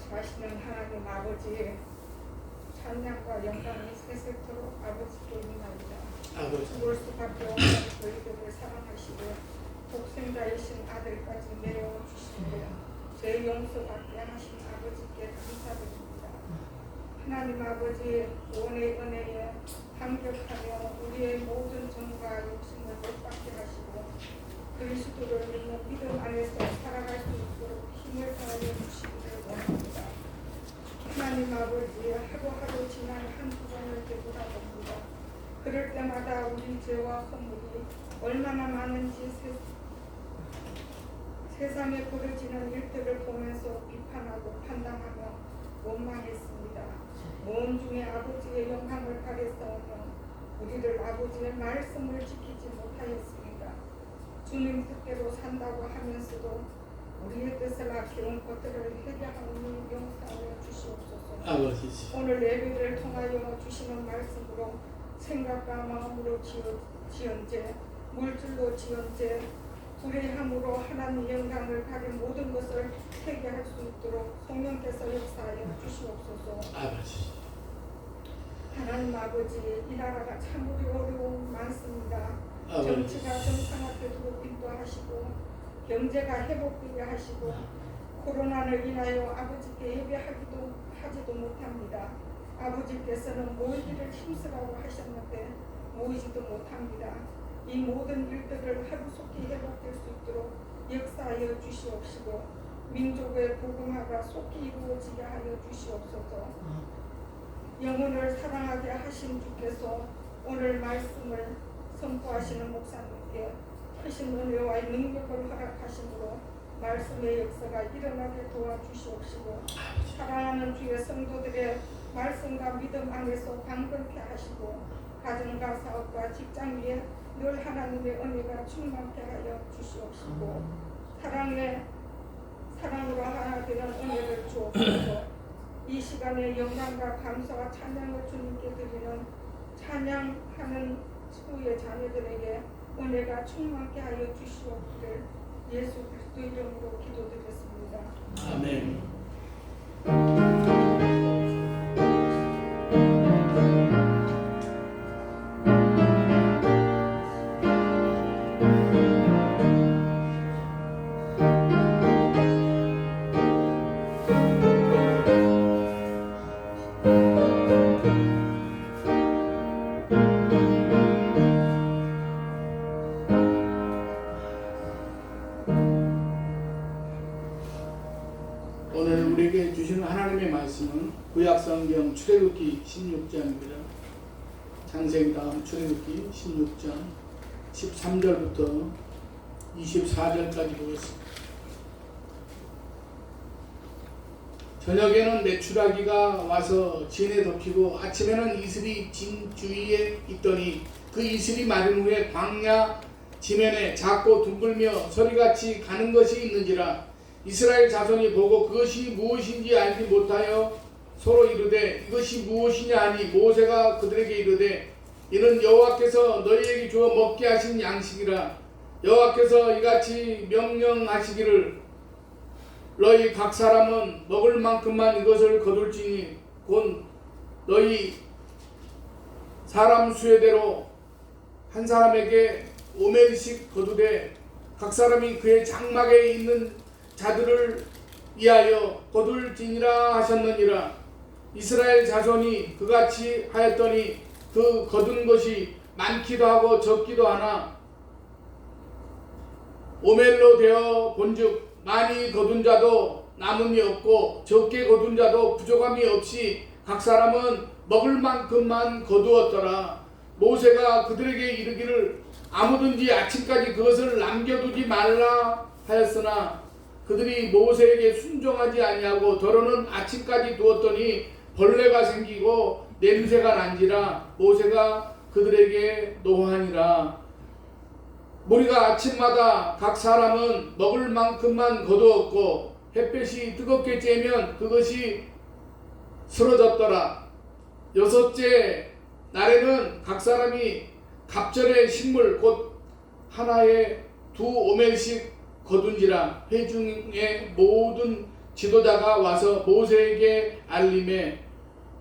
사시는 하나님 아버지, 찬양과 영광이 세세토록 아버지께 있나이다. 죽을 수밖에 없는 저희들을 사랑하시고 독생자이신 아들까지 내어주시고 죄 용서받게 하신 아버지께 감사드립니다. 하나님 아버지, 구원의 은혜에 감격하며 우리의 모든 정과 욕심을 못 받게 하시고 그리스도를 믿는 믿음 안에서 살아갈 수 있도록 힘을 더하여 주시기를 원합니다. 하나님 아버지, 하루하루 지난 한두 번을 되돌아봅니다. 그럴 때마다 우리 죄와 허물이 얼마나 많은지 세상에 벌어지는 일들을 보면서 비판하고 판단하며 원망했습니다. 모험 중에 아버지의 영광을 가려싸우며 우리를 아버지의 말씀을 지키지 못하였습니다. 주님 뜻대로 산다고 하면서도 우리의 뜻을 아끼는 것들을 회개하오니 용서하여 주시옵소서. 아버지, 오늘 예배를 통하여 주시는 말씀으로 생각과 마음으로 지은죄, 물질로 지은죄, 불의함으로 하나님 영광을 가린 모든 것을 회개할 수 있도록 성령께서 역사하여 주시옵소서. 아버지, 하나님 아버지, 이 나라가 참으로 어려움 많습니다. 아버지. 정치가 정상하게 두고 하시고 경제가 회복되게 하시고 코로나를 인하여 아버지께 예배하지도 못합니다. 아버지께서는 모이기를 힘쓰라고 하셨는데 모이지도 못합니다. 이 모든 일들을 하루속히 회복될 수 있도록 역사하여 주시옵시고 민족의 복음화가 속히 이루어지게 하여 주시옵소서. 영혼을 사랑하게 하신 주께서 오늘 말씀을 선포하시는 목사님께 크신 은혜와 능력을 허락하심으로 말씀의 역사가 일어나게 도와주시옵시고 사랑하는 주의 성도들의 말씀과 믿음 안에서 강건케 하시고 가정과 사업과 직장 위에 늘 하나님의 은혜가 충만케 하여 주시옵시고 사랑으로 하나 되는 은혜를 주옵소서. 이 시간에 영광과 감사와 찬양을 주님께 드리는 찬양하는 수의 자녀들에게 은혜가 충만케 하여 주시옵기를 예수 그리스도 이름으로 기도드렸습니다. 아멘. 오늘 우리에게 주시는 하나님의 말씀은 구약성경 출애굽기 16장입니다. 창세기 다음 출애굽기 16장 13절부터 24절까지 보겠습니다. 저녁에는 메추라기가 와서 진에 덮이고 아침에는 이슬이 진 주위에 있더니 그 이슬이 마른 후에 광야 지면에 작고 둥글며 소리같이 가는 것이 있는지라 이스라엘 자손이 보고 그것이 무엇인지 알지 못하여 서로 이르되 이것이 무엇이냐 하니 모세가 그들에게 이르되 이는 여호와께서 너희에게 주어 먹게 하신 양식이라. 여호와께서 이같이 명령하시기를 너희 각 사람은 먹을 만큼만 이것을 거둘지니 곧 너희 사람 수에대로 한 사람에게 5멜씩 거두되 각 사람이 그의 장막에 있는 자들을 위하여 거둘지니라 하셨느니라. 이스라엘 자손이 그같이 하였더니 그 거둔 것이 많기도 하고 적기도 하나 5멜로 되어 본즉 많이 거둔 자도 남음이 없고 적게 거둔 자도 부족함이 없이 각 사람은 먹을 만큼만 거두었더라. 모세가 그들에게 이르기를 아무든지 아침까지 그것을 남겨두지 말라 하였으나 그들이 모세에게 순종하지 아니하고 더러는 아침까지 두었더니 벌레가 생기고 냄새가 난지라 모세가 그들에게 노하니라. 우리가 아침마다 각 사람은 먹을 만큼만 거두었고 햇볕이 뜨겁게 쬐면 그것이 쓰러졌더라. 여섯째 날에는 각 사람이 갑절의 식물 곧 하나에 2 오멜씩 거둔지라. 회중의 모든 지도자가 와서 모세에게 알림해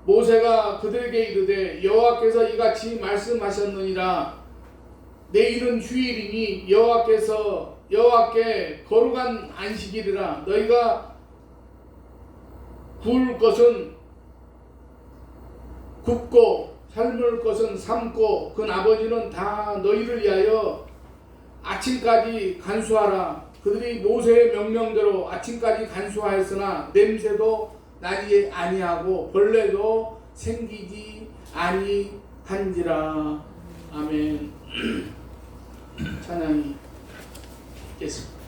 모세가 그들에게 이르되 여호와께서 이같이 말씀하셨느니라. 내일은 휴일이니 여호와께 거룩한 안식일이라. 너희가 구울 것은 굽고 삶을 것은 삶고 그 나머지는 다 너희를 위하여 아침까지 간수하라. 그들이 모세의 명령대로 아침까지 간수하였으나 냄새도 나지 아니하고 벌레도 생기지 아니한지라. 아멘. 찬양이 있겠습니다.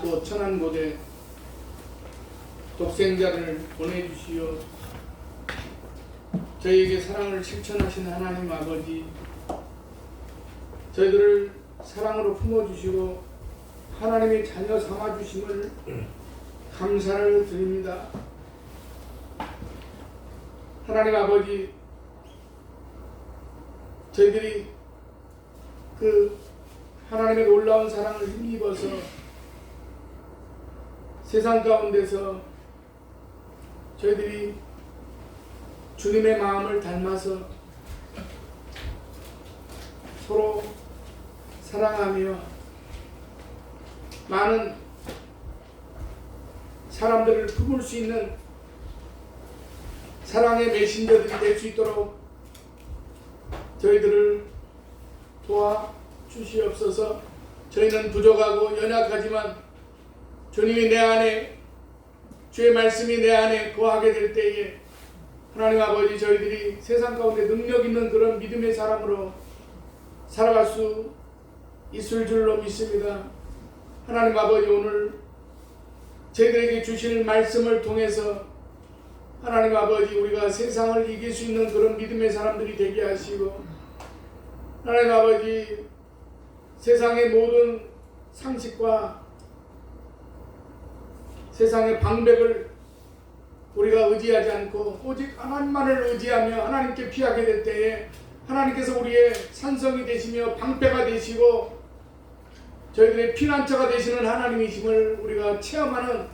작고 천한 곳에 독생자를 보내주시어 저희에게 사랑을 실천하신 하나님 아버지, 저희들을 사랑으로 품어주시고 하나님의 자녀 삼아주심을 감사를 드립니다. 하나님 아버지, 저희들이 그 하나님의 놀라운 사랑을 힘입어서 세상 가운데서 저희들이 주님의 마음을 닮아서 서로 사랑하며 많은 사람들을 품을 수 있는 사랑의 메신저들이 될 수 있도록 저희들을 도와주시옵소서. 저희는 부족하고 연약하지만 주님이 내 안에, 주의 말씀이 내 안에 거하게 될 때에 하나님 아버지, 저희들이 세상 가운데 능력 있는 그런 믿음의 사람으로 살아갈 수 있을 줄로 믿습니다. 하나님 아버지, 오늘 저희들에게 주시는 말씀을 통해서 하나님 아버지, 우리가 세상을 이길 수 있는 그런 믿음의 사람들이 되게 하시고, 하나님 아버지, 세상의 모든 상식과 세상의 방백을 우리가 의지하지 않고 오직 하나님만을 의지하며 하나님께 피하게 될 때에 하나님께서 우리의 산성이 되시며 방패가 되시고 저희들의 피난처가 되시는 하나님이심을 우리가 체험하는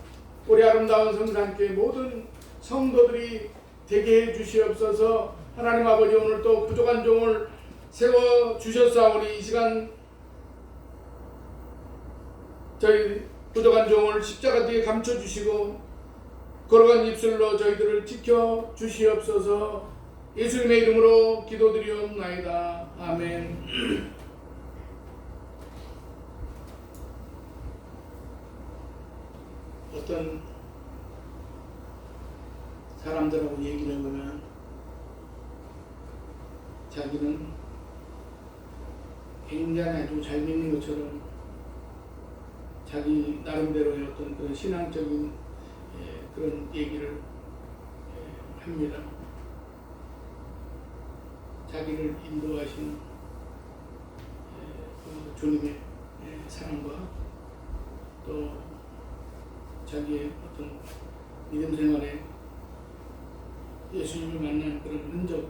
우리 아름다운 성산교회 모든 성도들이 되게 해 주시옵소서. 하나님 아버지, 오늘 또 부족한 종을 세워 주셨사오니 이 시간 저희 부족한 종을 십자가 뒤에 감춰 주시고 걸어간 입술로 저희들을 지켜 주시옵소서. 예수님의 이름으로 기도드리옵나이다. 아멘. 어떤 사람들하고 얘기를 하면 자기는 굉장히 아주 잘 믿는 것처럼 자기 나름대로의 어떤 그런 신앙적인 그런 얘기를 합니다. 자기를 인도하신 그 주님의 사랑과 또 자기의 어떤 믿음 생활에 예수님을 만난 그런 흔적,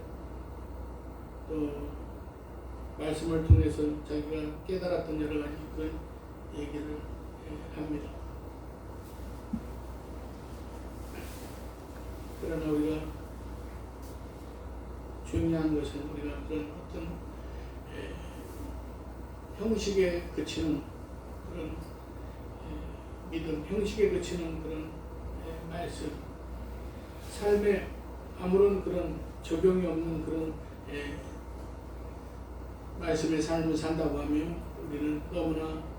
또 말씀을 통해서 자기가 깨달았던 여러 가지 그런 얘기를 합니다. 그러나 우리가 중요한 것은 우리가 그런 어떤 형식에 그치는 그런 믿음, 형식에 그치는 그런 말씀, 삶에 아무런 그런 적용이 없는 그런 말씀의 삶을 산다고 하면 우리는 너무나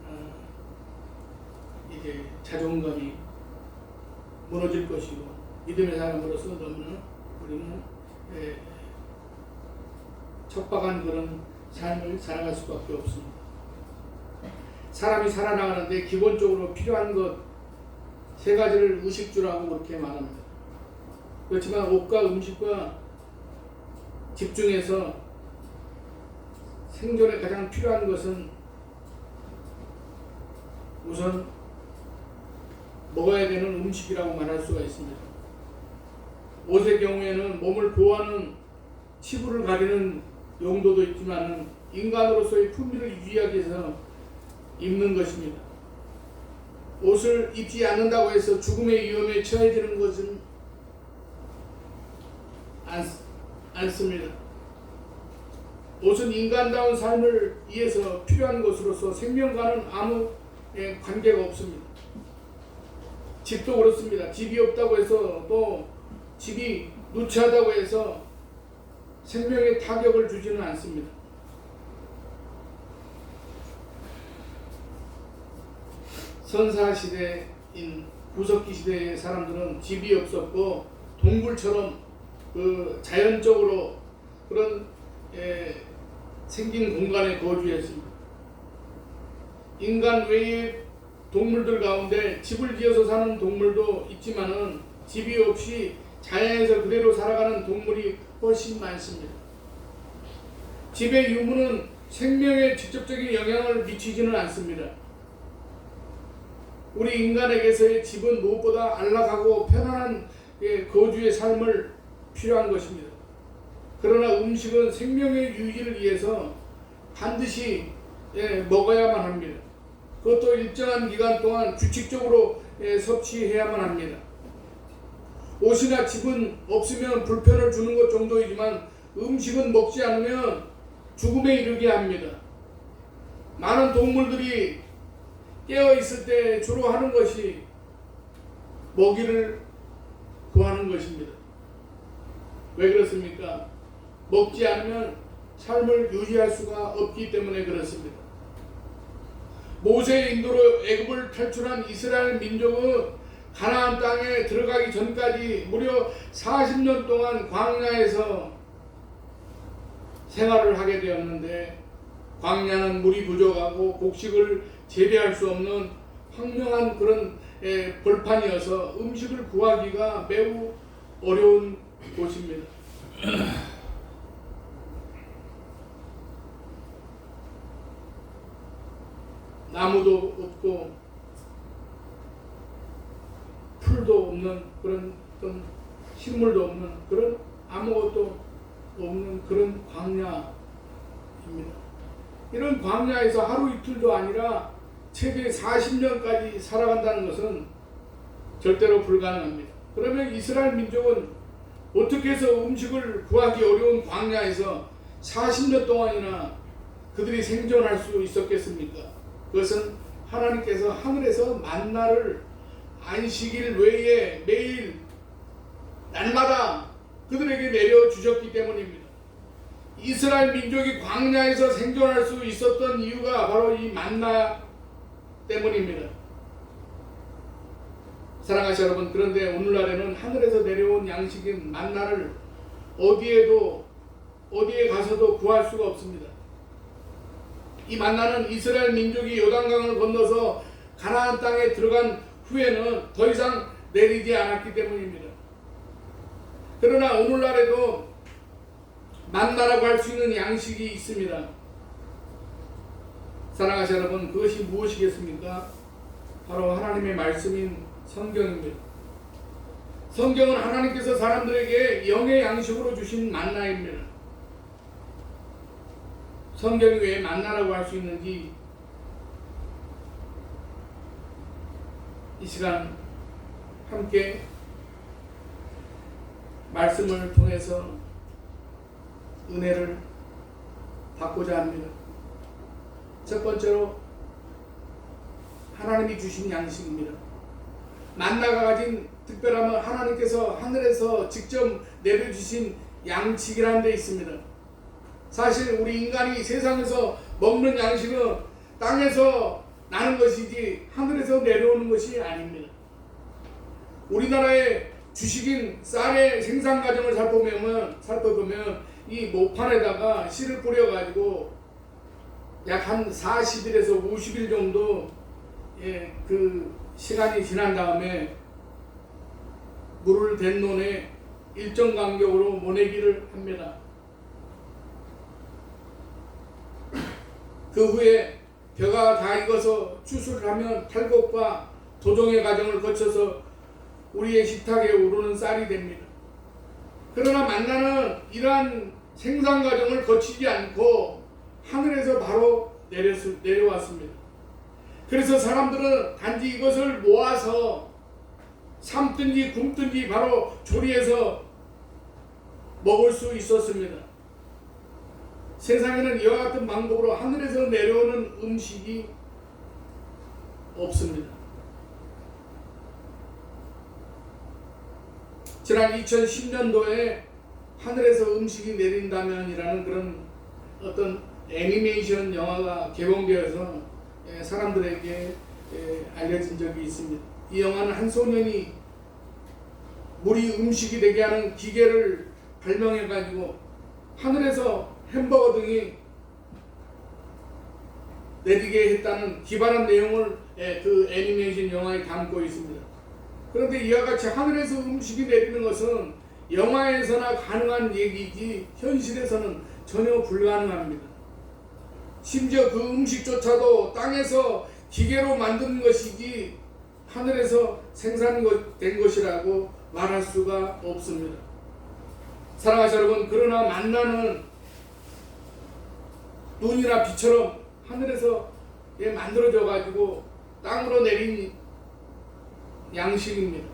이제 자존감이 무너질 것이고 믿음의 사람으로서 너무나 우리는 척박한 그런 삶을 살아갈 수밖에 없습니다. 사람이 살아나가는데 기본적으로 필요한 것 세 가지를 의식주라고 그렇게 말합니다. 그렇지만 옷과 음식과 집중해서 생존에 가장 필요한 것은 우선 먹어야 되는 음식이라고 말할 수가 있습니다. 옷의 경우에는 몸을 보호하는 치부를 가리는 용도도 있지만 인간으로서의 품위를 유지하기 위해서 입는 것입니다. 옷을 입지 않는다고 해서 죽음의 위험에 처해지는 것은 않습니다. 옷은 인간다운 삶을 위해서 필요한 것으로서 생명과는 아무 관계가 없습니다. 집도 그렇습니다. 집이 없다고 해서 또 집이 누추하다고 해서 생명에 타격을 주지는 않습니다. 선사시대인 구석기 시대의 사람들은 집이 없었고 동굴처럼 그 자연적으로 그런 생긴 공간에 거주했습니다. 인간 외에 동물들 가운데 집을 지어서 사는 동물도 있지만은 집이 없이 자연에서 그대로 살아가는 동물이 훨씬 많습니다. 집의 유무는 생명에 직접적인 영향을 미치지는 않습니다. 우리 인간에게서의 집은 무엇보다 안락하고 편안한 거주의 삶을 필요한 것입니다. 그러나 음식은 생명의 유지를 위해서 반드시 먹어야만 합니다. 그것도 일정한 기간 동안 규칙적으로 섭취해야만 합니다. 옷이나 집은 없으면 불편을 주는 것 정도이지만 음식은 먹지 않으면 죽음에 이르게 합니다. 많은 동물들이 깨어 있을 때 주로 하는 것이 먹이를 구하는 것입니다. 왜 그렇습니까? 먹지 않으면 삶을 유지할 수가 없기 때문에 그렇습니다. 모세의 인도로 애굽을 탈출한 이스라엘 민족은 가나안 땅에 들어가기 전까지 무려 40년 동안 광야에서 생활을 하게 되었는데, 광야는 물이 부족하고 곡식을 재배할 수 없는 황량한 그런 벌판이어서 음식을 구하기가 매우 어려운 곳입니다. 나무도 없고 풀도 없는 그런 식물도 없는 그런 아무것도 없는 그런 광야입니다. 이런 광야에서 하루 이틀도 아니라 최대 40년까지 살아간다는 것은 절대로 불가능합니다. 그러면 이스라엘 민족은 어떻게 해서 음식을 구하기 어려운 광야에서 40년 동안이나 그들이 생존할 수 있었겠습니까? 그것은 하나님께서 하늘에서 만나를 안식일 외에 매일 날마다 그들에게 내려주셨기 때문입니다. 이스라엘 민족이 광야에서 생존할 수 있었던 이유가 바로 이 만나 때문입니다. 사랑하시는 여러분, 그런데 오늘날에는 하늘에서 내려온 양식인 만나를 어디에 가서도 구할 수가 없습니다. 이 만나는 이스라엘 민족이 요단강을 건너서 가나안 땅에 들어간 후에는 더 이상 내리지 않았기 때문입니다. 그러나 오늘날에도 만나라고 할 수 있는 양식이 있습니다. 사랑하시는 여러분, 그것이 무엇이겠습니까? 바로 하나님의 말씀인 성경입니다. 성경은 하나님께서 사람들에게 영의 양식으로 주신 만나입니다. 성경이 왜 만나라고 할 수 있는지 이 시간 함께 말씀을 통해서 은혜를 받고자 합니다. 첫 번째로 하나님이 주신 양식입니다. 만나가 가진 특별함은 하나님께서 하늘에서 직접 내려주신 양식이라는 데 있습니다. 사실 우리 인간이 세상에서 먹는 양식은 땅에서 나는 것이지 하늘에서 내려오는 것이 아닙니다. 우리나라의 주식인 쌀의 생산 과정을 살펴보면 이 모판에다가 씨를 뿌려가지고 약 한 40일에서 50일 정도 그 시간이 지난 다음에 물을 댄 논에 일정 간격으로 모내기를 합니다. 그 후에 벼가 다 익어서 추수를 하면 탈곡과 도종의 과정을 거쳐서 우리의 식탁에 오르는 쌀이 됩니다. 그러나 만나는 이러한 생산 과정을 거치지 않고 하늘에서 바로 내려왔습니다. 그래서 사람들은 단지 이것을 모아서 삶든지 굶든지 바로 조리해서 먹을 수 있었습니다. 세상에는 이와 같은 방법으로 하늘에서 내려오는 음식이 없습니다. 지난 2010년도에 하늘에서 음식이 내린다면이라는 그런 어떤 애니메이션 영화가 개봉되어서 사람들에게 알려진 적이 있습니다. 이 영화는 한 소년이 물이 음식이 되게 하는 기계를 발명해 가지고 하늘에서 햄버거 등이 내리게 했다는 기발한 내용을 그 애니메이션 영화에 담고 있습니다. 그런데 이와 같이 하늘에서 음식이 내리는 것은 영화에서나 가능한 얘기이지 현실에서는 전혀 불가능합니다. 심지어 그 음식조차도 땅에서 기계로 만든 것이지 하늘에서 생산된 것이라고 말할 수가 없습니다. 사랑하는 여러분, 그러나 만나는 눈이나 비처럼 하늘에서 만들어져 가지고 땅으로 내린 양식입니다.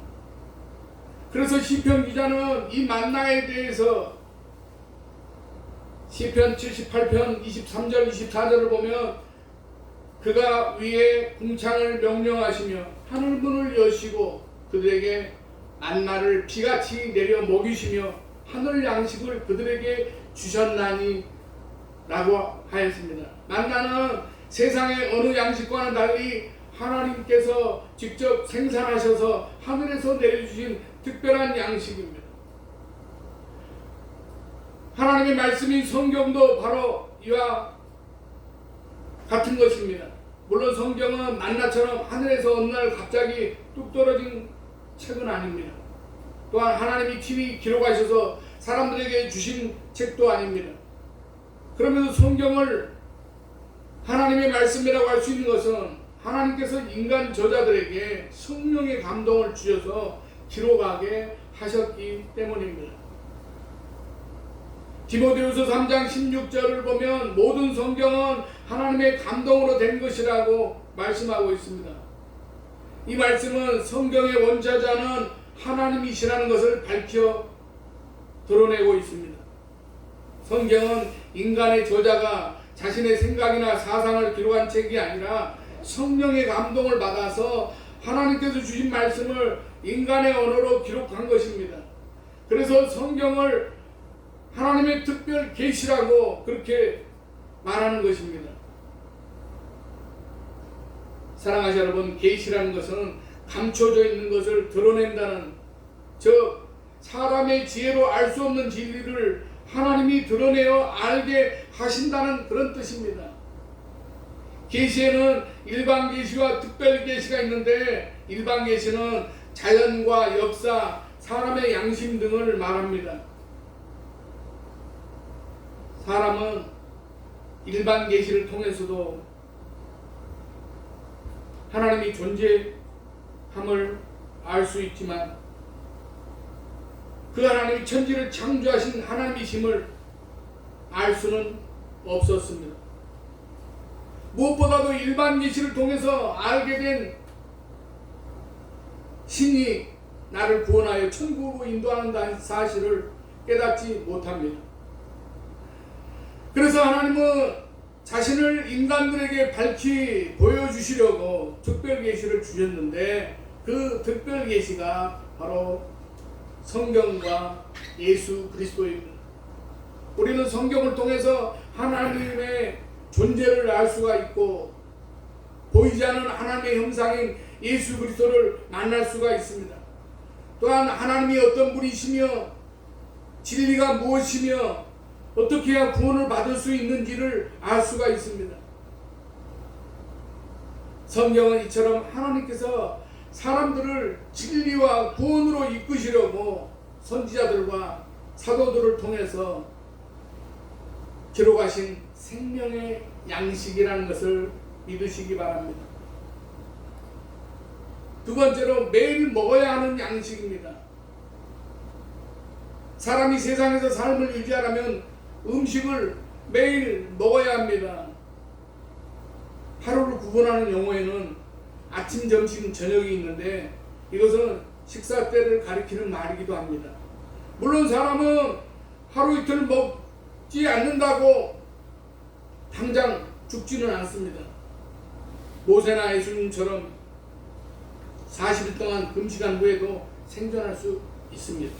그래서 시편 기자는 이 만나에 대해서 시편 78편 23절 24절을 보면 그가 위에 궁창을 명령하시며 하늘문을 여시고 그들에게 만나를 비같이 내려 먹이시며 하늘 양식을 그들에게 주셨나니 라고 하였습니다. 만나는 세상의 어느 양식과는 달리 하나님께서 직접 생산하셔서 하늘에서 내려주신 특별한 양식입니다. 하나님의 말씀인 성경도 바로 이와 같은 것입니다. 물론 성경은 만나처럼 하늘에서 어느 날 갑자기 뚝 떨어진 책은 아닙니다. 또한 하나님이 친히 기록하셔서 사람들에게 주신 책도 아닙니다. 그러면서 성경을 하나님의 말씀이라고 할 수 있는 것은 하나님께서 인간 저자들에게 성령의 감동을 주셔서 기록하게 하셨기 때문입니다. 디모데후서 3장 16절을 보면 모든 성경은 하나님의 감동으로 된 것이라고 말씀하고 있습니다. 이 말씀은 성경의 원저자는 하나님이시라는 것을 밝혀 드러내고 있습니다. 성경은 인간의 저자가 자신의 생각이나 사상을 기록한 책이 아니라 성령의 감동을 받아서 하나님께서 주신 말씀을 인간의 언어로 기록한 것입니다. 그래서 성경을 하나님의 특별 계시라고 그렇게 말하는 것입니다. 사랑하는 여러분, 계시라는 것은 감춰져 있는 것을 드러낸다는, 즉 사람의 지혜로 알 수 없는 진리를 하나님이 드러내어 알게 하신다는 그런 뜻입니다. 계시에는 일반 계시와 특별 계시가 있는데, 일반 계시는 자연과 역사, 사람의 양심 등을 말합니다. 사람은 일반 계시를 통해서도 하나님이 존재함을 알 수 있지만 그 하나님이 천지를 창조하신 하나님이심을 알 수는 없었습니다. 무엇보다도 일반 계시를 통해서 알게 된 신이 나를 구원하여 천국으로 인도하는 사실을 깨닫지 못합니다. 그래서 하나님은 자신을 인간들에게 밝히 보여주시려고 특별 계시를 주셨는데, 그 특별 계시가 바로 성경과 예수 그리스도입니다. 우리는 성경을 통해서 하나님의 존재를 알 수가 있고, 보이지 않는 하나님의 형상인 예수 그리스도를 만날 수가 있습니다. 또한 하나님이 어떤 분이시며 진리가 무엇이며 어떻게 해야 구원을 받을 수 있는지를 알 수가 있습니다. 성경은 이처럼 하나님께서 사람들을 진리와 구원으로 이끄시려고 선지자들과 사도들을 통해서 기록하신 생명의 양식이라는 것을 믿으시기 바랍니다. 두 번째로 매일 먹어야 하는 양식입니다. 사람이 세상에서 삶을 유지하려면 음식을 매일 먹어야 합니다. 하루를 구분하는 용어에는 아침, 점심, 저녁이 있는데 이것은 식사 때를 가리키는 말이기도 합니다. 물론 사람은 하루 이틀 먹지 않는다고 당장 죽지는 않습니다. 모세나 예수님처럼 40일 동안 금식한 후에도 생존할 수 있습니다.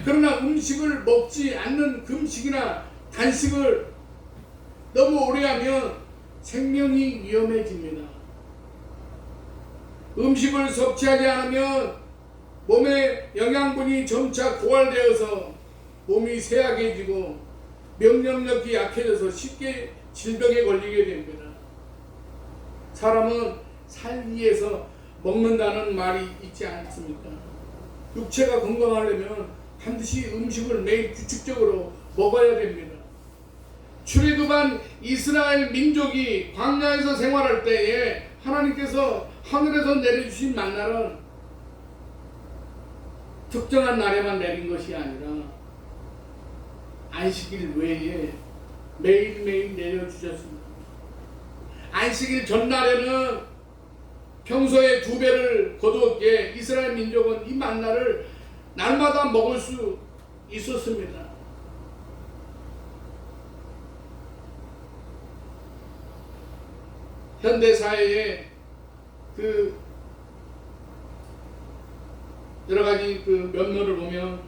그러나 음식을 먹지 않는 금식이나 단식을 너무 오래 하면 생명이 위험해집니다. 음식을 섭취하지 않으면 몸의 영양분이 점차 고갈되어서 몸이 쇠약해지고 면역력이 약해져서 쉽게 질병에 걸리게 됩니다. 사람은 살기 위해서 먹는다는 말이 있지 않습니까? 육체가 건강하려면 반드시 음식을 매일 규칙적으로 먹어야 됩니다. 출애굽한 이스라엘 민족이 광야에서 생활할 때에 하나님께서 하늘에서 내려주신 만나는 특정한 날에만 내린 것이 아니라 안식일 외에 매일매일 내려주셨습니다. 안식일 전날에는 평소에 2배를 거두었기에 이스라엘 민족은 이 만나를 날마다 먹을 수 있었습니다. 현대 사회에 그 여러 가지 그 면모를 보면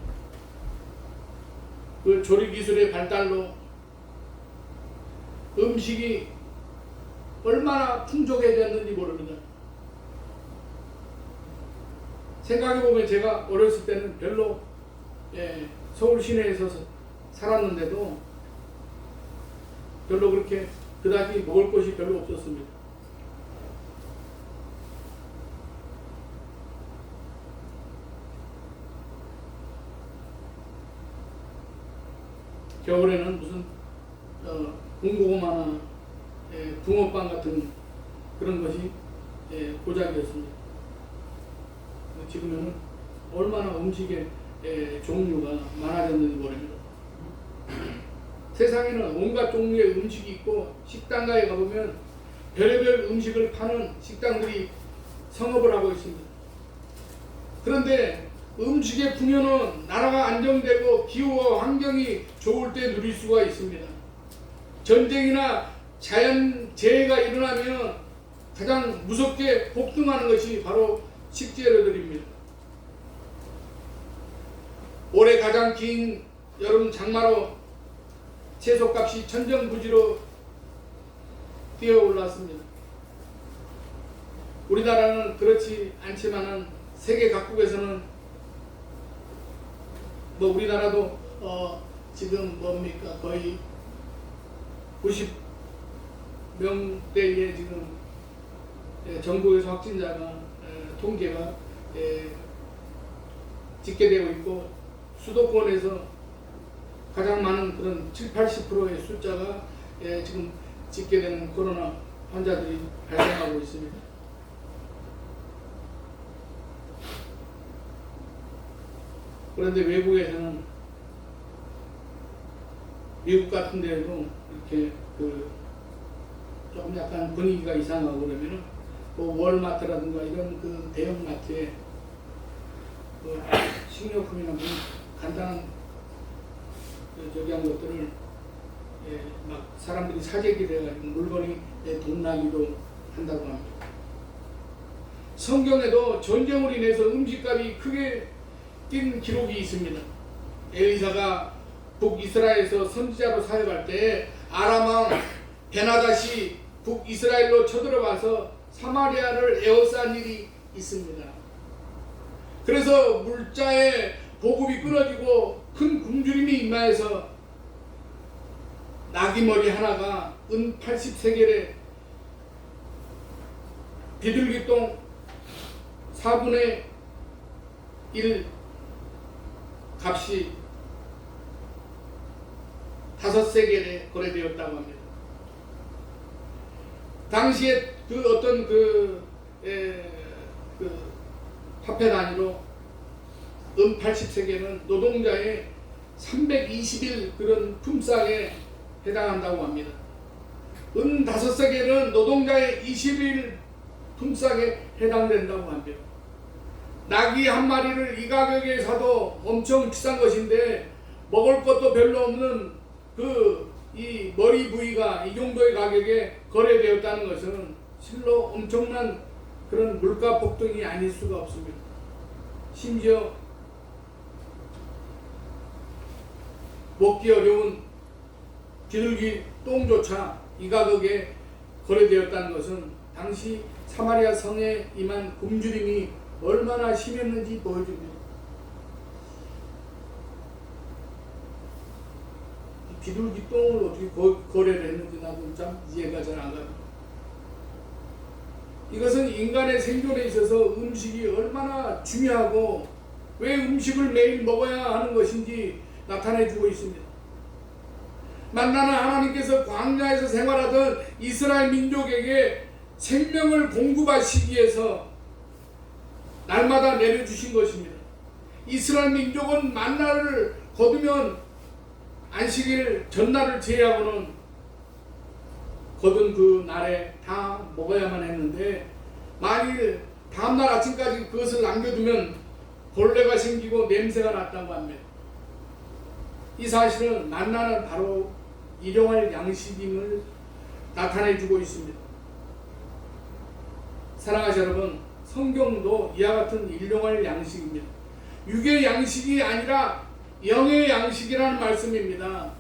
그 조리 기술의 발달로 음식이 얼마나 풍족해졌는지 모릅니다. 생각해보면 제가 어렸을 때는 별로 서울 시내에서 살았는데도 별로 그렇게 그다지 먹을 것이 별로 없었습니다. 겨울에는 무슨 군고구마나 붕어빵 같은 그런 것이 고작이었습니다. 지금은 얼마나 음식의 종류가 많아졌는지 모릅니다. 세상에는 온갖 종류의 음식이 있고 식당가에 가보면 별의별 음식을 파는 식당들이 성업을 하고 있습니다. 그런데 음식의 풍요는 나라가 안정되고 기후와 환경이 좋을 때 누릴 수가 있습니다. 전쟁이나 자연재해가 일어나면 가장 무섭게 폭등하는 것이 바로 식재료들입니다. 올해 가장 긴 여름 장마로 채소값이 천정부지로 뛰어올랐습니다. 우리나라는 그렇지 않지만은 세계 각국에서는 우리나라도 지금 뭡니까 거의 90명대의 지금 전국에서 확진자가 통계가 집계되고 있고 수도권에서 가장 많은 그런 70~80%의 숫자가 지금 집계되는 코로나 환자들이 발생하고 있습니다. 그런데 외국에서는 미국 같은 데도 이렇게 조금 약간 분위기가 이상하고 그러면은 월마트라든가 이런 그 대형마트에 식료품이나 무슨 간단한 저기 한 것들을 막 사람들이 사재기를 해가지고 물건이 동나기도 한다고 합니다. 성경에도 전쟁으로 인해서 음식값이 크게 뛴 기록이 있습니다. 엘리사가 북이스라엘에서 선지자로 사역할 때 아람왕 베나닷이 북이스라엘로 쳐들어와서 사마리아를 에워싼 일이 있습니다. 그래서 물자의 보급이 끊어지고 큰 굶주림이 임하여서 나귀머리 하나가 은 80세겔에 비둘기똥 4분의 1 값이 5세겔에 거래되었다고 합니다. 당시에 그 어떤 화폐 단위로 은 80세겔은 노동자의 320일 그런 품삯에 해당한다고 합니다. 은 5세겔은 노동자의 20일 품삯에 해당된다고 합니다. 나귀 한 마리를 이 가격에 사도 엄청 비싼 것인데 먹을 것도 별로 없는 이 머리 부위가 이 정도의 가격에 거래되었다는 것은 실로 엄청난 그런 물가 폭등이 아닐 수가 없습니다. 심지어 먹기 어려운 비둘기 똥조차 이 가격에 거래되었다는 것은 당시 사마리아 성에 임한 굶주림이 얼마나 심했는지 보여줍니다. 비둘기 똥을 어떻게 거래를 했는지 나도 참 이해가 잘 안 갑니다. 이것은 인간의 생존에 있어서 음식이 얼마나 중요하고 왜 음식을 매일 먹어야 하는 것인지 나타내 주고 있습니다. 만나는 하나님께서 광야에서 생활하던 이스라엘 민족에게 생명을 공급하시기 위해서 날마다 내려주신 것입니다. 이스라엘 민족은 만나를 거두면 안식일 전날을 제외하고는 거둔 그 날에 다 먹어야만 했는데 만일 다음날 아침까지 그것을 남겨두면 벌레가 생기고 냄새가 났다고 합니다. 이 사실은 만나는 바로 일용할 양식임을 나타내주고 있습니다. 사랑하는 여러분, 성경도 이와 같은 일용할 양식입니다. 육의 양식이 아니라 영의 양식이라는 말씀입니다.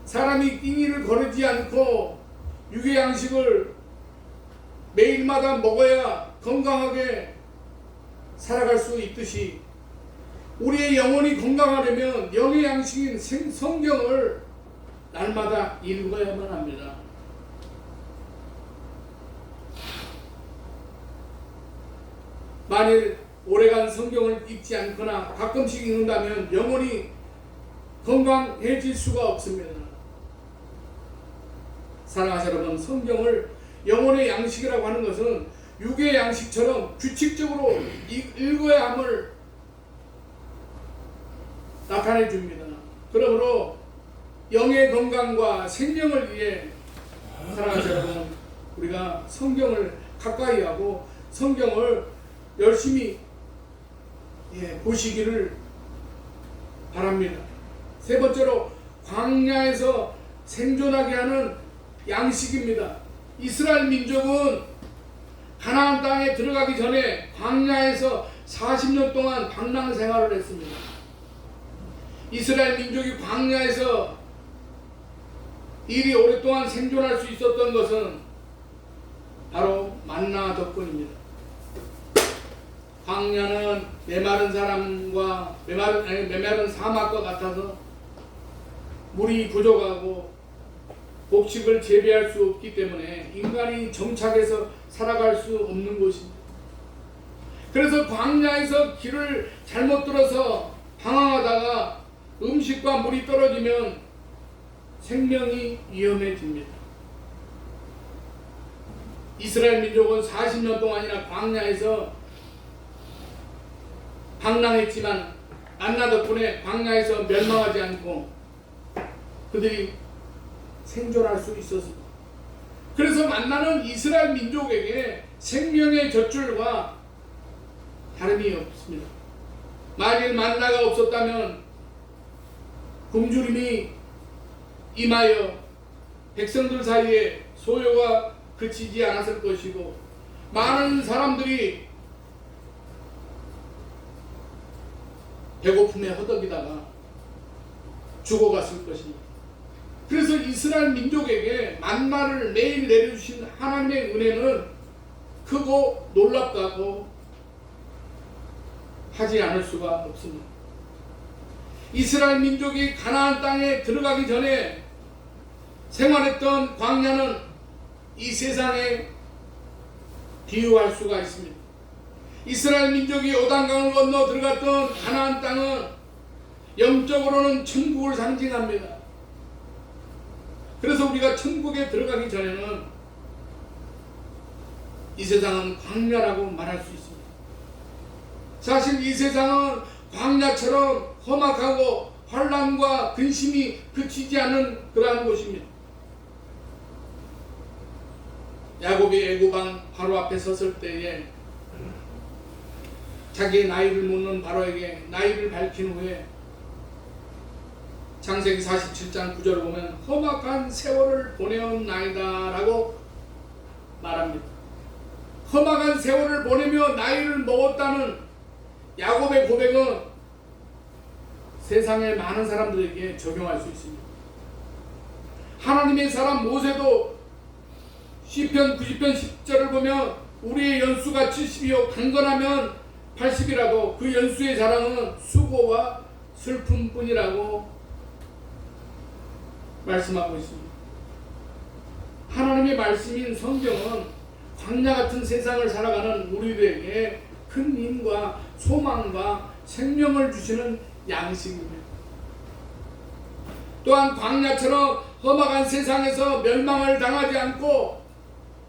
사람이 끼니를 거르지 않고 육의 양식을 매일마다 먹어야 건강하게 살아갈 수 있듯이 우리의 영혼이 건강하려면 영의 양식인 성경을 날마다 읽어야만 합니다. 만일 오래간 성경을 읽지 않거나 가끔씩 읽는다면 영혼이 건강해질 수가 없습니다. 사랑하는 여러분, 성경을 영혼의 양식이라고 하는 것은 육의 양식처럼 규칙적으로 읽어야 함을 나타내 줍니다. 그러므로 영의 건강과 생명을 위해 사랑하는 여러분, 우리가 성경을 가까이 하고 성경을 열심히 보시기를 바랍니다. 세 번째로 광야에서 생존하게 하는 양식입니다. 이스라엘 민족은 가나안 땅에 들어가기 전에 광야에서 40년 동안 방랑 생활을 했습니다. 이스라엘 민족이 광야에서 이리 오랫동안 생존할 수 있었던 것은 바로 만나 덕분입니다. 광야는 메마른 사람과 메마른 사막과 같아서 물이 부족하고 곡식을 재배할 수 없기 때문에 인간이 정착해서 살아갈 수 없는 곳입니다. 그래서 광야에서 길을 잘못 들어서 방황하다가 음식과 물이 떨어지면 생명이 위험해집니다. 이스라엘 민족은 40년 동안이나 광야에서 방랑했지만 만나 덕분에 광야에서 멸망하지 않고 그들이 생존할 수 있었습니다. 그래서 만나는 이스라엘 민족에게 생명의 젖줄과 다름이 없습니다. 만일 만나가 없었다면 굶주림이 임하여 백성들 사이에 소요가 그치지 않았을 것이고 많은 사람들이 배고픔에 허덕이다가 죽어갔을 것입니다. 그래서 이스라엘 민족에게 만나를 매일 내려주신 하나님의 은혜는 크고 놀랍다고 하지 않을 수가 없습니다. 이스라엘 민족이 가나안 땅에 들어가기 전에 생활했던 광야는 이 세상에 비유할 수가 있습니다. 이스라엘 민족이 요단강을 건너 들어갔던 가나안 땅은 영적으로는 천국을 상징합니다. 그래서 우리가 천국에 들어가기 전에는 이 세상은 광야라고 말할 수 있습니다. 사실 이 세상은 광야처럼 험악하고 환난과 근심이 그치지 않는 그러한 곳입니다. 야곱이 애굽왕 바로 앞에 섰을 때에 자기의 나이를 묻는 바로에게 나이를 밝힌 후에 창세기 47장 9절을 보면 험악한 세월을 보내었나이다 라고 말합니다. 험악한 세월을 보내며 나이를 먹었다는 야곱의 고백은 세상의 많은 사람들에게 적용할 수 있습니다. 하나님의 사람 모세도 시편 90편 10절을 보면 우리의 연수가 70이요 강건하면 80이라도 그 연수의 자랑은 수고와 슬픔뿐이라고 말씀하고 있습니다. 하나님의 말씀인 성경은 광야 같은 세상을 살아가는 우리들에게 큰 힘과 소망과 생명을 주시는 양식입니다. 또한 광야처럼 험악한 세상에서 멸망을 당하지 않고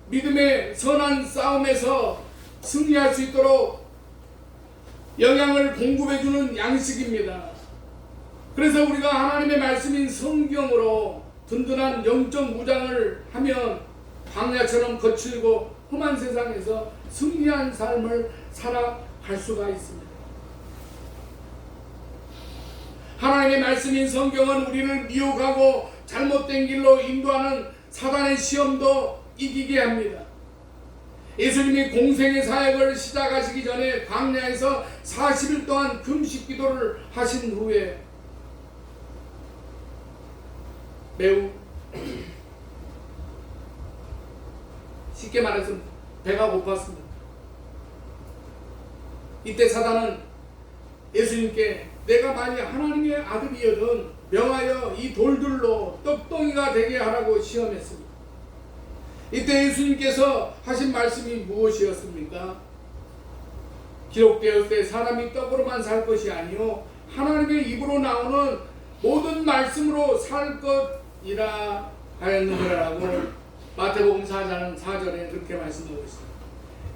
믿음의 선한 싸움에서 승리할 수 있도록 영양을 공급해주는 양식입니다. 그래서 우리가 하나님의 말씀인 성경으로 든든한 영적 무장을 하면 광야처럼 거칠고 험한 세상에서 승리한 삶을 살아갈 수가 있습니다. 하나님의 말씀인 성경은 우리를 미혹하고 잘못된 길로 인도하는 사단의 시험도 이기게 합니다. 예수님이 공생의 사역을 시작하시기 전에 광야에서 40일 동안 금식 기도를 하신 후에 매우 쉽게 말해서 배가 고팠습니다. 이때 사단은 예수님께 내가 만약 하나님의 아들이여든 명하여 이 돌들로 떡덩이가 되게 하라고 시험했습니다. 이때 예수님께서 하신 말씀이 무엇이었습니까? 기록되었을 사람이 떡으로만 살 것이 아니요 하나님의 입으로 나오는 모든 말씀으로 살 것이라 하였느니라고 마태복음 4장 4절에 그렇게 말씀하고 있습니다.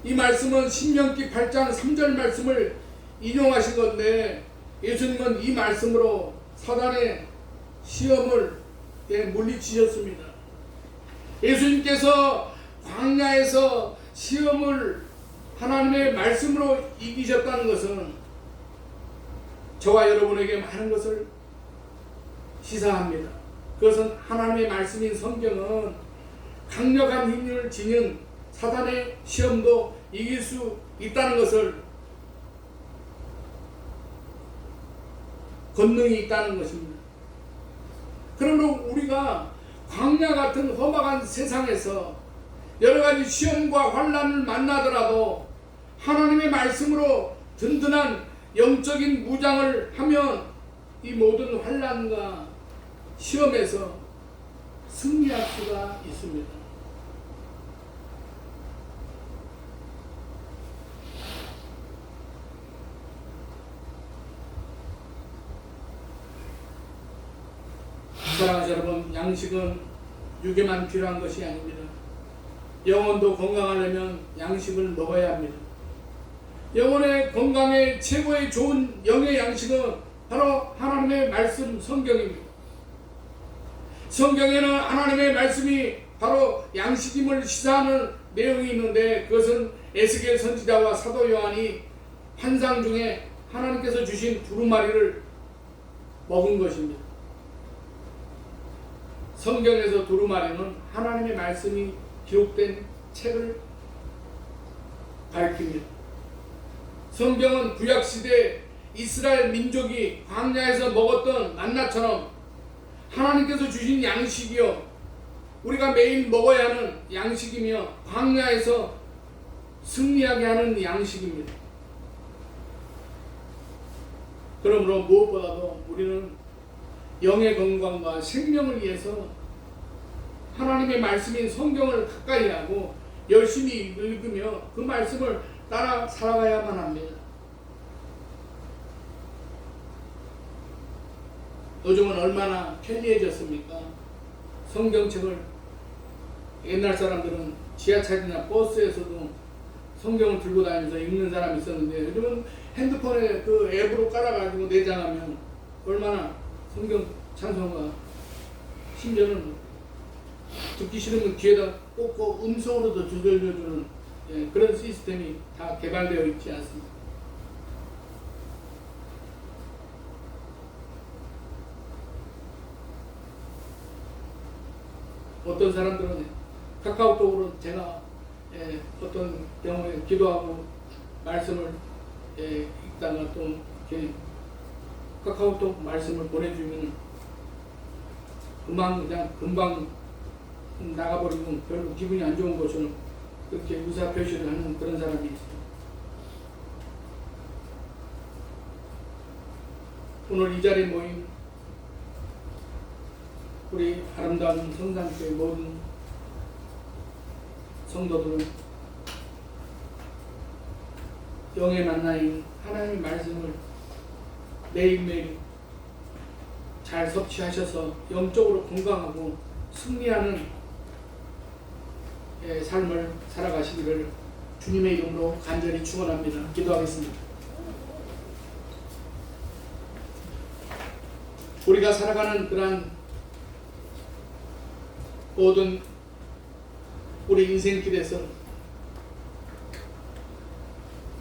이 말씀은 신명기 8장 3절 말씀을 인용하신 건데 예수님은 이 말씀으로 사단의 시험을 물리치셨습니다. 예수님께서 광야에서 시험을 하나님의 말씀으로 이기셨다는 것은 저와 여러분에게 많은 것을 시사합니다. 그것은 하나님의 말씀인 성경은 강력한 힘을 지닌 사단의 시험도 이길 수 있다는 것을 권능이 있다는 것입니다. 그러므로 우리가 광야 같은 험악한 세상에서 여러 가지 시험과 환난을 만나더라도 하나님의 말씀으로 든든한 영적인 무장을 하면 이 모든 환난과 시험에서 승리할 수가 있습니다. 사랑하는 여러분, 양식은 육에만 필요한 것이 아닙니다. 영혼도 건강하려면 양식을 먹어야 합니다. 영혼의 건강에 최고의 좋은 영의 양식은 바로 하나님의 말씀 성경입니다. 성경에는 하나님의 말씀이 바로 양식임을 시사하는 내용이 있는데 그것은 에스겔 선지자와 사도 요한이 환상 중에 하나님께서 주신 두루마리를 먹은 것입니다. 성경에서 두루마리는 하나님의 말씀이 기록된 책을 밝힙니다. 성경은 구약시대 이스라엘 민족이 광야에서 먹었던 만나처럼 하나님께서 주신 양식이요 우리가 매일 먹어야 하는 양식이며 광야에서 승리하게 하는 양식입니다. 그러므로 무엇보다도 우리는 영의 건강과 생명을 위해서 하나님의 말씀인 성경을 가까이 하고 열심히 읽으며 그 말씀을 따라 살아가야만 합니다. 요즘은 얼마나 편리해졌습니까? 성경책을 옛날 사람들은 지하철이나 버스에서도 성경을 들고 다니면서 읽는 사람이 있었는데 요즘은 핸드폰에 그 앱으로 깔아가지고 내장하면 얼마나 성경 찬송가 심지어는 듣기 싫으면 귀에다 꽂고 음성으로도 조절해주는 그런 시스템이 다 개발되어 있지 않습니다. 어떤 사람들은 카카오톡으로 제가 어떤 경우에 기도하고 말씀을 읽다가 또 이렇게 카카오톡 말씀을 보내주면 금방 나가버리고 별로 기분이 안 좋은 것처럼 그렇게 의사 표시를 하는 그런 사람이 있어요. 오늘 이 자리에 모인 우리 아름다운 성산교회 모든 성도들은 영의 만나인 하나님의 말씀을 매일매일 잘 섭취하셔서 영적으로 건강하고 승리하는 삶을 살아가시기를 주님의 이름으로 간절히 축원합니다. 기도하겠습니다. 우리가 살아가는 그러한 모든 우리 인생길에서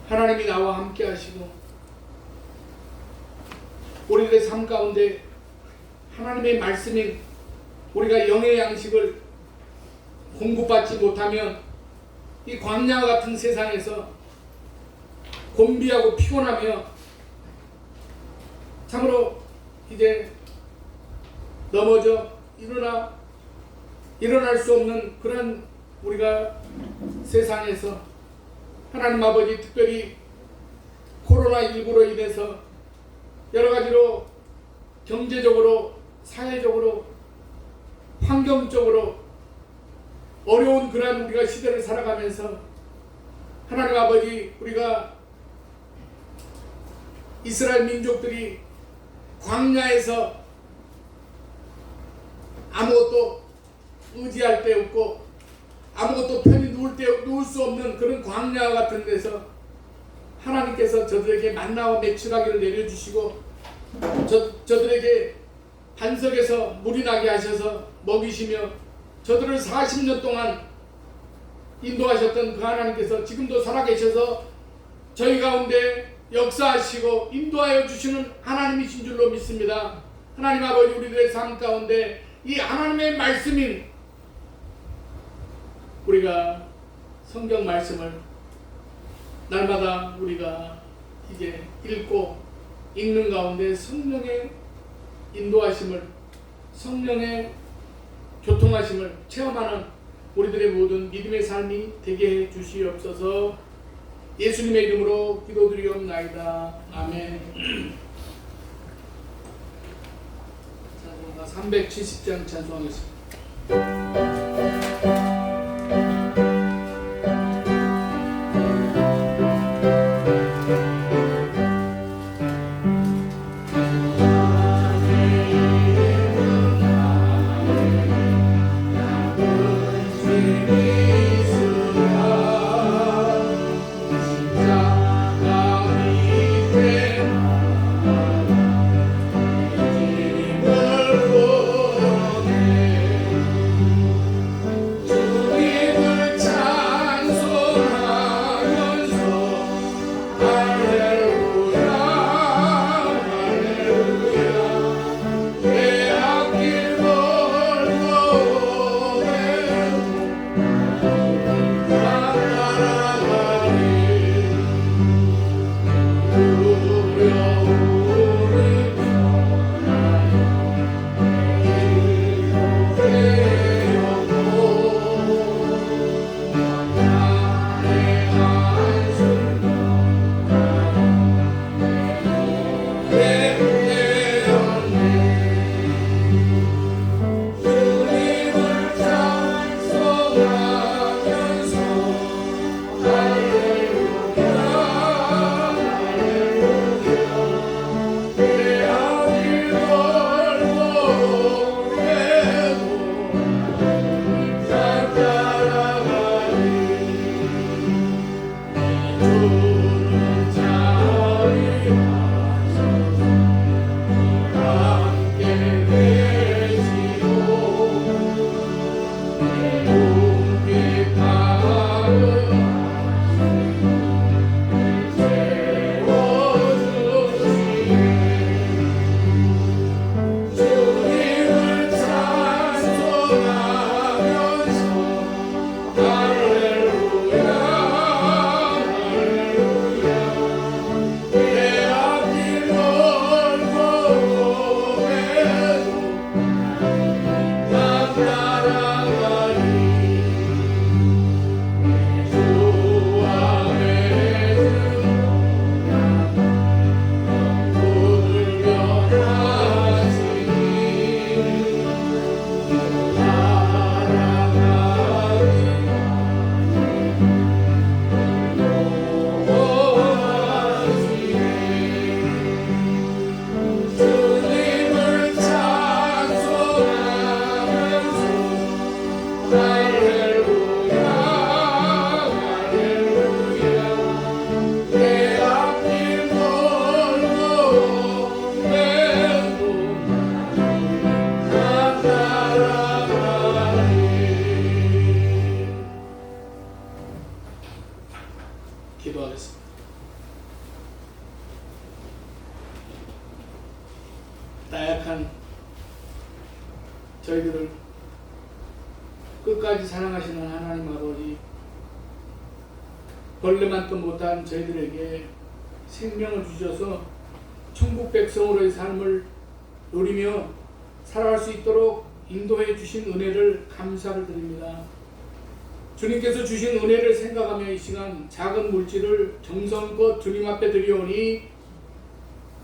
하나님이 나와 함께 하시고 우리들의 삶 가운데 하나님의 말씀인 우리가 영의 양식을 공급받지 못하면 이 광야와 같은 세상에서 곤비하고 피곤하며 참으로 이제 넘어져 일어날 수 없는 그런 우리가 세상에서 하나님 아버지 특별히 코로나19로 인해서 여러 가지로 경제적으로 사회적으로 환경적으로 어려운 그러한 우리가 시대를 살아가면서 하나님 아버지 우리가 이스라엘 민족들이 광야에서 아무것도 의지할 데 없고 아무것도 편히 누울 수 없는 그런 광야 같은 데서 하나님께서 저들에게 만나와 매출하기를 내려주시고 저들에게 반석에서 물이 나게 하셔서 먹이시며 저들을 40년 동안 인도하셨던 그 하나님께서 지금도 살아계셔서 저희 가운데 역사하시고 인도하여 주시는 하나님이신 줄로 믿습니다. 하나님 아버지 우리들의 삶 가운데 이 하나님의 말씀인 우리가 성경 말씀을 날마다 우리가 이제 읽는 가운데 성령의 인도하심을 성령의 교통하심을 체험하는 우리들의 모든 믿음의 삶이 되게 해 주시옵소서. 예수님의 이름으로 기도드리옵나이다. 아멘. 자, 370장 찬송하겠습니다. 기도하겠습니다. 나약한 저희들을 끝까지 사랑하시는 하나님 아버지, 벌레만도 못한 저희들에게 생명을 주셔서 천국 백성으로의 삶을 누리며 살아갈 수 있도록 인도해 주신 은혜를 감사를 드립니다. 주님께서 주신 은혜를 생각하며 이 시간 작은 물질을 정성껏 주님 앞에 드리오니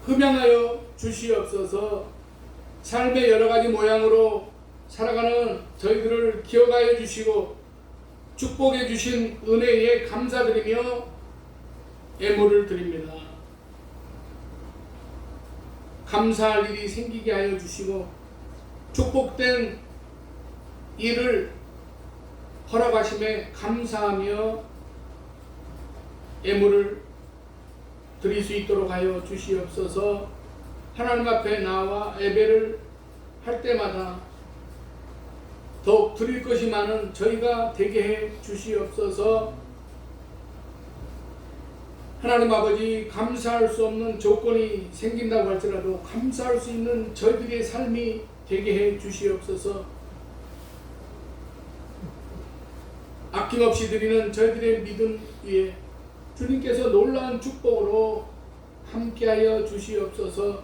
흠양하여 주시옵소서. 삶의 여러 가지 모양으로 살아가는 저희들을 기억하여 주시고 축복해 주신 은혜에 감사드리며 예물을 드립니다. 감사할 일이 생기게 하여 주시고 축복된 일을 허락하심에 감사하며 예물을 드릴 수 있도록 하여 주시옵소서. 하나님 앞에 나와 예배를 할 때마다 더욱 드릴 것이 많은 저희가 되게 해 주시옵소서. 하나님 아버지, 감사할 수 없는 조건이 생긴다고 할지라도 감사할 수 있는 저희들의 삶이 되게 해 주시옵소서. 아낌없이 드리는 저희들의 믿음 위에 주님께서 놀라운 축복으로 함께하여 주시옵소서.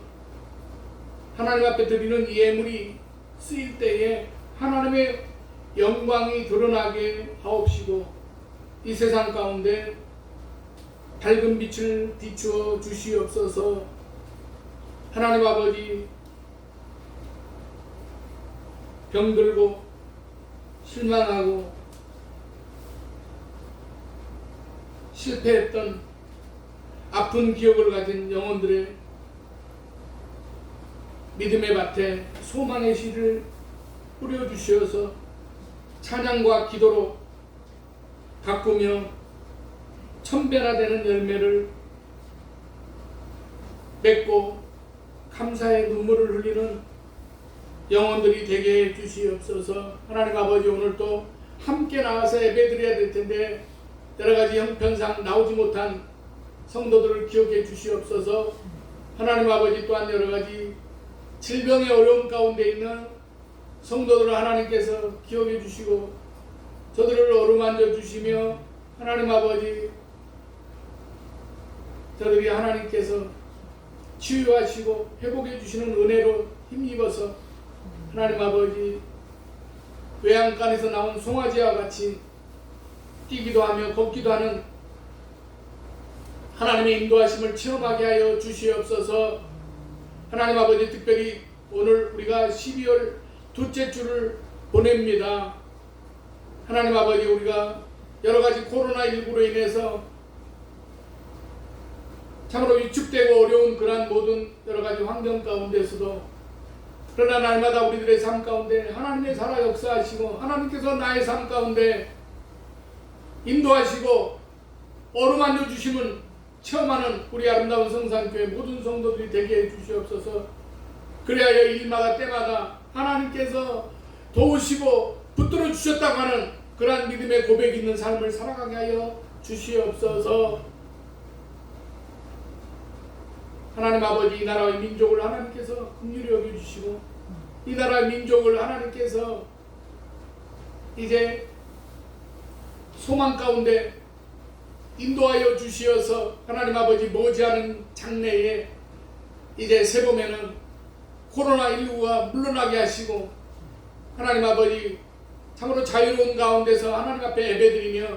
하나님 앞에 드리는 이 예물이 쓰일 때에 하나님의 영광이 드러나게 하옵시고 이 세상 가운데 밝은 빛을 비추어 주시옵소서. 하나님 아버지, 병들고 실망하고 실패했던 아픈 기억을 가진 영혼들의 믿음의 밭에 소망의 씨를 뿌려주시어서 찬양과 기도로 가꾸며 천배나 되는 열매를 맺고 감사의 눈물을 흘리는 영혼들이 되게 해 주시옵소서. 하나님 아버지, 오늘 또 함께 나와서 예배드려야 될 텐데 여러 가지 형편상 나오지 못한 성도들을 기억해 주시옵소서. 하나님 아버지, 또한 여러 가지 질병의 어려움 가운데 있는 성도들을 하나님께서 기억해 주시고 저들을 어루만져 주시며 하나님 아버지, 저들이 하나님께서 치유하시고 회복해 주시는 은혜로 힘입어서 하나님 아버지, 외양간에서 나온 송아지와 같이 뛰기도 하며 걷기도 하는 하나님의 인도하심을 체험하게 하여 주시옵소서. 하나님 아버지, 특별히 오늘 우리가 12월 둘째 주를 보냅니다. 하나님 아버지, 우리가 여러가지 코로나19로 인해서 참으로 위축되고 어려운 그러한 모든 여러가지 환경 가운데서도 그러나 날마다 우리들의 삶 가운데 하나님의 살아 역사하시고 하나님께서 나의 삶 가운데 인도하시고 어루만져 주심은 체험하는 우리 아름다운 성산교회 모든 성도들이 되게 해 주시옵소서. 그리하여 일마다 때마다 하나님께서 도우시고 붙들어 주셨다고 하는 그러한 믿음의 고백이 있는 삶을 살아가게 하여 주시옵소서. 하나님 아버지, 이 나라의 민족을 하나님께서 긍휼히 여겨주시고 이 나라의 민족을 하나님께서 이제 소망 가운데 인도하여 주시어서 하나님 아버지, 머지않은 장래에 이제 새봄에는 코로나19가 물러나게 하시고 하나님 아버지, 참으로 자유로운 가운데서 하나님 앞에 예배드리며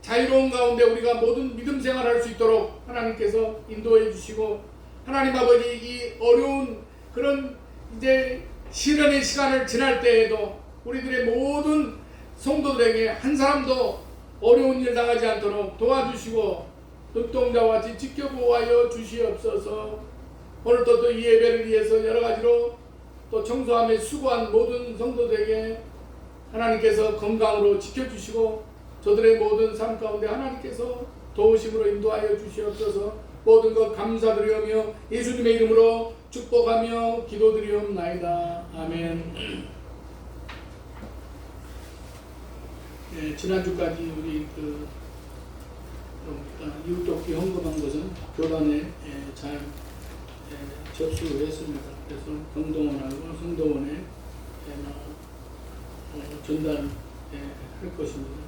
자유로운 가운데 우리가 모든 믿음 생활할 수 있도록 하나님께서 인도해 주시고 하나님 아버지, 이 어려운 그런 이제 시련의 시간을 지날 때에도 우리들의 모든 성도들에게 한 사람도 어려운 일 당하지 않도록 도와주시고 눈동자와 같이 지켜보아여 주시옵소서. 오늘도 또 이 예배를 위해서 여러 가지로 또 청소함에 수고한 모든 성도들에게 하나님께서 건강으로 지켜주시고 저들의 모든 삶 가운데 하나님께서 도우심으로 인도하여 주시옵소서. 모든 것 감사드리오며 예수님의 이름으로 축복하며 기도드리옵나이다. 아멘. 네, 지난주까지 우리 그러니까 이웃돕기 헌금한 것은 교단에 잘 접수를 했습니다. 그래서 경동원하고 성도원에 전달할 것입니다.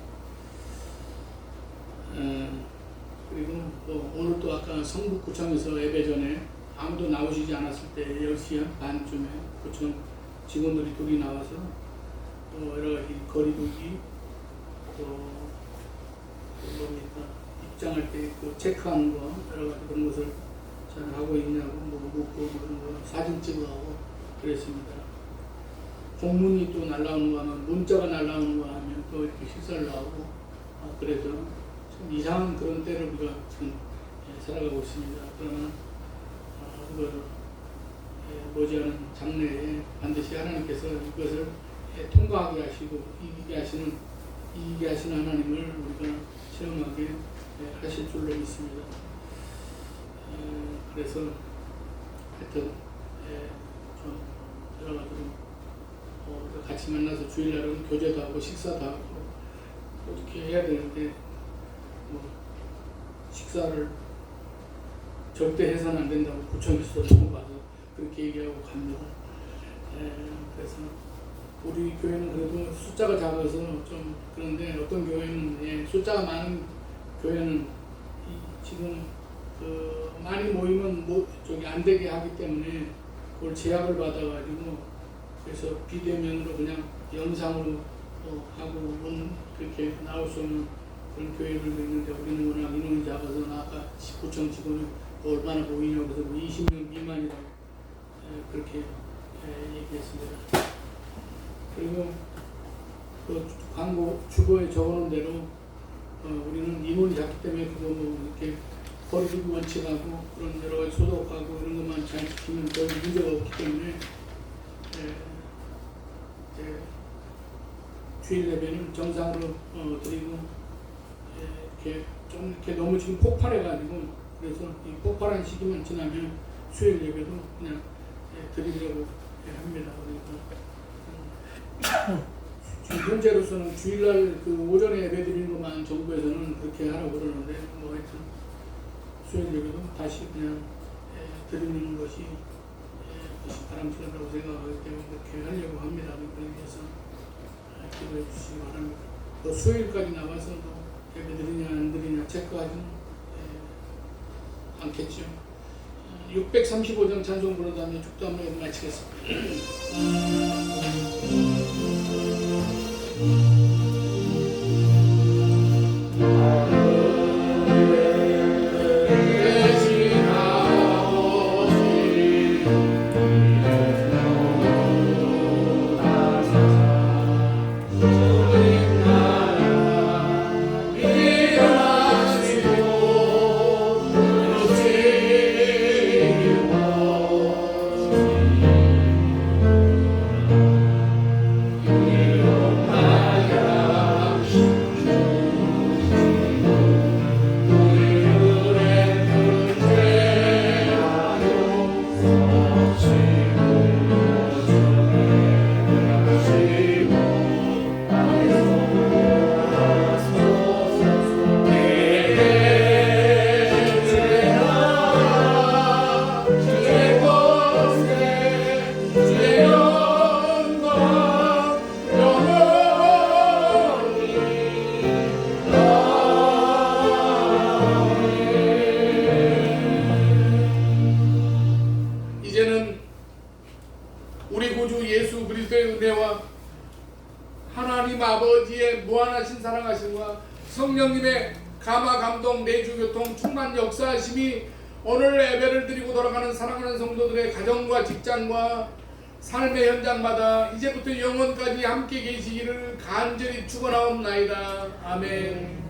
그리고 오늘 또 아까 성북구청에서 예배 전에 아무도 나오시지 않았을 때 10시 반쯤에 구청 직원들이 둘이 나와서 여러 가지 거리두기 또 뭡니까 입장할 때 그 체크하는 거 여러 가지 그런 것을 잘 하고 있냐고 묻고 그런 거 사진 찍어하고 그랬습니다. 공문이 또 날라오는 거 하면 문자가 날라오는 거 하면 또 이렇게 식사를 하고 그래서 참 이상한 그런 때를 우리가 지금 살아가고 있습니다. 그러나 그걸 머지않은 장래에 반드시 하나님께서 이것을 통과하게 하시고 이기게 하시는 하나님을 우리가 체험하게 하실 줄로 믿습니다. 그래서 하여튼 좀 여러 가지로 같이 만나서 주일날은 교제도 하고 식사도 하고 어떻게 해야 되는데 식사를 절대 해서는 안 된다고 구청에서 와서 그렇게 얘기하고 갑니다. 그래서 우리 교회는 그래도 숫자가 작아서 좀 그런데 어떤 교회는 숫자가 많은 교회는 지금 많이 모이면 저기 안 되게 하기 때문에 그걸 제약을 받아가지고 그래서 비대면으로 그냥 영상으로 하고 그렇게 나올 수 없는 그런 교회들도 있는데 우리는 워낙 인원이 작아서 아까 구청 직원이 얼마나 모이냐고 그래서 20명 미만이라고 그렇게 얘기했습니다. 그리고 그 광고 주보에 적어놓은 대로 우리는 인원이 작기 때문에 그거 이렇게 거리두기 원칙하고 그런 여러 가지 소독하고 이런 것만 잘 지키면 별 문제가 없기 때문에 주일 예배는 정상으로 드리고 이렇게 좀 이렇게 너무 지금 폭발해가지고 그래서 이 폭발한 시기만 지나면 수요일 예배도 그냥 드리려고 합니다. 그러니까 현재로서는 주일날 그 오전에 예배 드리는 것만 정부에서는 그렇게 하라고 그러는데 하여튼 수요일 예배도 다시 그냥 드리는 것이 바람직하다고 생각하기 때문에 그렇게 하려고 합니다. 그래서 기도해 주시기 바랍니다. 또 수요일까지 나와서 예배 드리냐 안 드리냐 체크하지는 않겠죠. 635장 찬송 부른 다음에 축도하며 마치겠습니다. 우리 구주 예수 그리스도의 은혜와 하나님 아버지의 무한하신 사랑하심과 성령님의 감화 감동 내주 교통 충만 역사하심이 오늘 예배를 드리고 돌아가는 사랑하는 성도들의 가정과 직장과 삶의 현장마다 이제부터 영원까지 함께 계시기를 간절히 축원하옵나이다. 아멘.